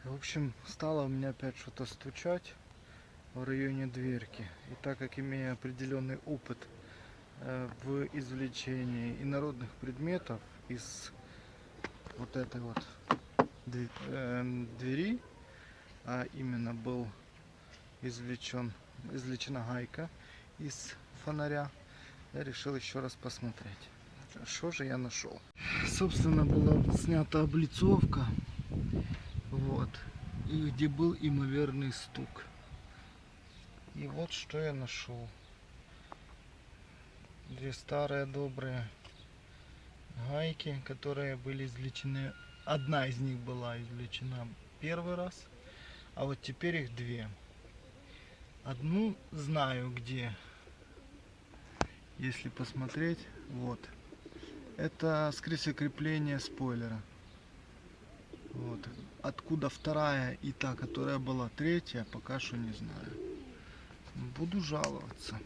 В общем, стало у меня опять что-то стучать в районе дверки. И так как имею определенный опыт в извлечении инородных предметов из вот этой вот двери, а именно был извлечена гайка из фонаря, я решил еще раз посмотреть, что же я нашел. Собственно, была снята облицовка, вот, и где был имоверный стук. И вот что я нашел. Две старые добрые гайки, которые были извлечены. Одна из них была извлечена первый раз, а вот теперь их две. Одну знаю где, если посмотреть, вот. Это скрытие крепления спойлера. Вот. Откуда вторая и та, которая была третья, пока что не знаю. Буду жаловаться.